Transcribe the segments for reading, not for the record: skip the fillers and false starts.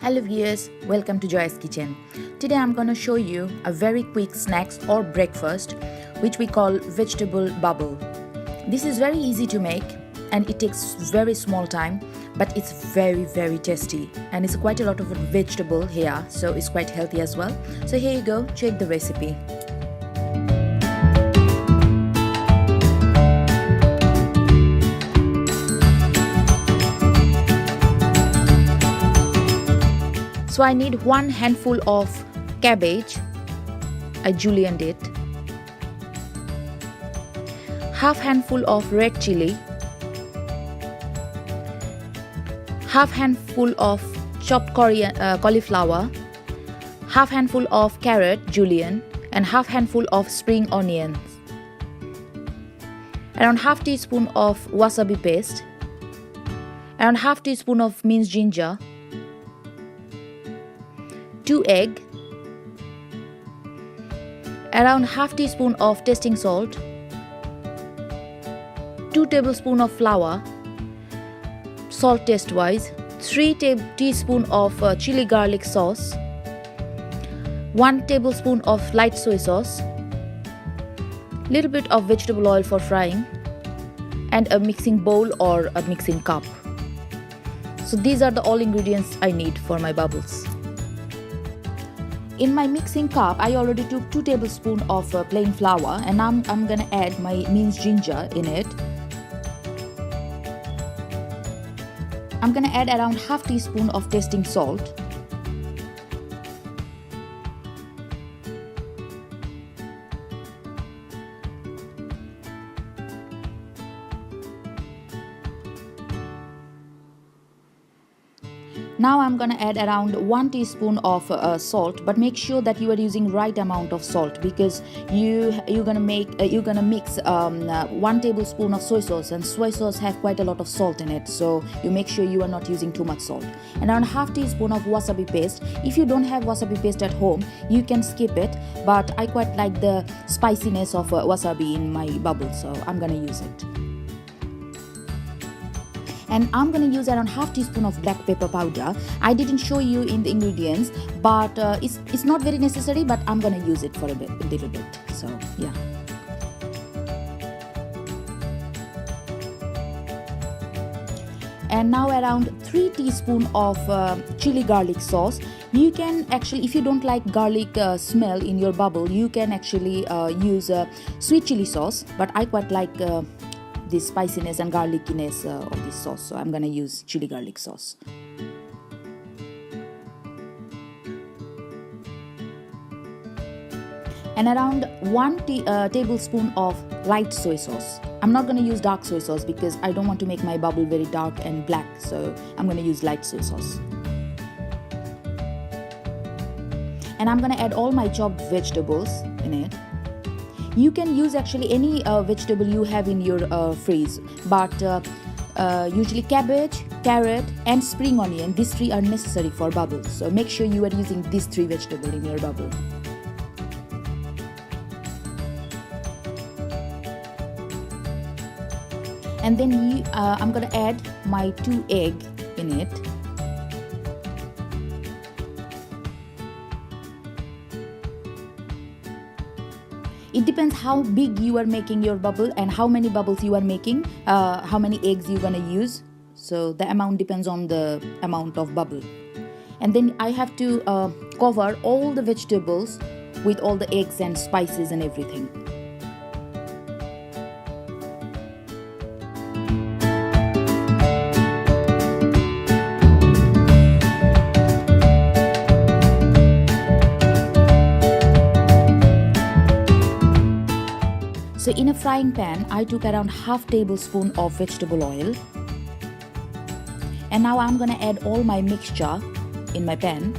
Hello viewers, welcome to Joy's Kitchen. Today I'm going to show you a very quick snacks or breakfast which we call vegetable bubble. This is very easy to make and it takes very small time, but it's very tasty and it's quite a lot of vegetable here, so it's quite healthy as well. So here you go, check the recipe. So I need 1 handful of cabbage, I julienned it, half handful of red chili, half handful of chopped cauliflower, half handful of carrot julienne, and half handful of spring onions, around half teaspoon of wasabi paste, around half teaspoon of minced ginger, 2 eggs, around half teaspoon of tasting salt, 2 tablespoons of flour, salt taste wise, 3 teaspoon of chili garlic sauce, 1 tablespoon of light soy sauce, little bit of vegetable oil for frying, and a mixing bowl or a mixing cup. So these are the all ingredients I need for my bubbles. In my mixing cup, I already took 2 tablespoons of plain flour, and I'm gonna add my minced ginger in it. I'm gonna add around half teaspoon of tasting salt. Now I'm gonna add around 1 teaspoon of salt, but make sure that you are using right amount of salt, because you're gonna mix 1 tablespoon of soy sauce, and soy sauce have quite a lot of salt in it, so you make sure you are not using too much salt. And around half teaspoon of wasabi paste. If you don't have wasabi paste at home, you can skip it, but I quite like the spiciness of wasabi in my bubble, so I'm gonna use it. And I'm going to use around half teaspoon of black pepper powder. I didn't show you in the ingredients, but it's not very necessary, but I'm going to use it for a little bit. So yeah. And now around 3 teaspoons of chili garlic sauce. You can actually, if you don't like garlic smell in your bubble, you can actually use sweet chili sauce, but I quite like the spiciness and garlickiness of this sauce, so I'm gonna use chili garlic sauce. And around 1 tablespoon of light soy sauce. I'm not gonna use dark soy sauce because I don't want to make my bubble very dark and black, so I'm gonna use light soy sauce. And I'm gonna add all my chopped vegetables in it. You can use actually any vegetable you have in your fridge, but usually cabbage, carrot and spring onion, these 3 are necessary for bubbles, so make sure you are using these 3 vegetables in your bubble. And then I'm gonna add my 2 eggs in it. It depends how big you are making your bubble and how many bubbles you are making, how many eggs you're gonna use. So the amount depends on the amount of bubble. And then I have to cover all the vegetables with all the eggs and spices and everything. So in a frying pan, I took around half tablespoon of vegetable oil. And now I'm gonna add all my mixture in my pan.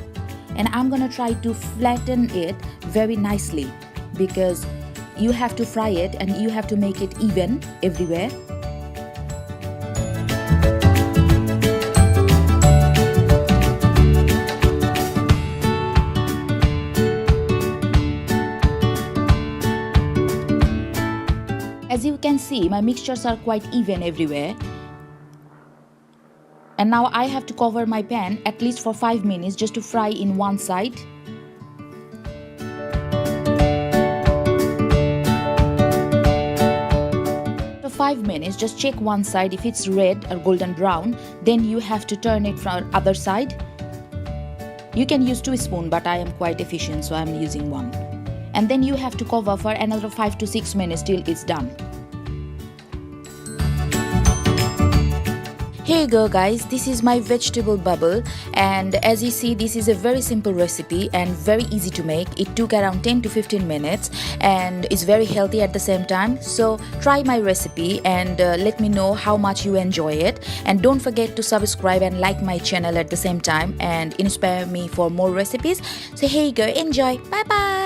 And I'm gonna try to flatten it very nicely, because you have to fry it and you have to make it even everywhere. As you can see, my mixtures are quite even everywhere. And now I have to cover my pan at least for 5 minutes just to fry in one side. After 5 minutes, just check one side. If it's red or golden brown, then you have to turn it from other side. You can use 2 spoons, but I am quite efficient, so I'm using 1. And then you have to cover for another 5 to 6 minutes till it's done. Here you go guys, this is my vegetable bubble, and as you see, this is a very simple recipe and very easy to make. It took around 10 to 15 minutes and it's very healthy at the same time. So try my recipe and let me know how much you enjoy it, and don't forget to subscribe and like my channel at the same time and inspire me for more recipes. So here you go, enjoy, bye bye.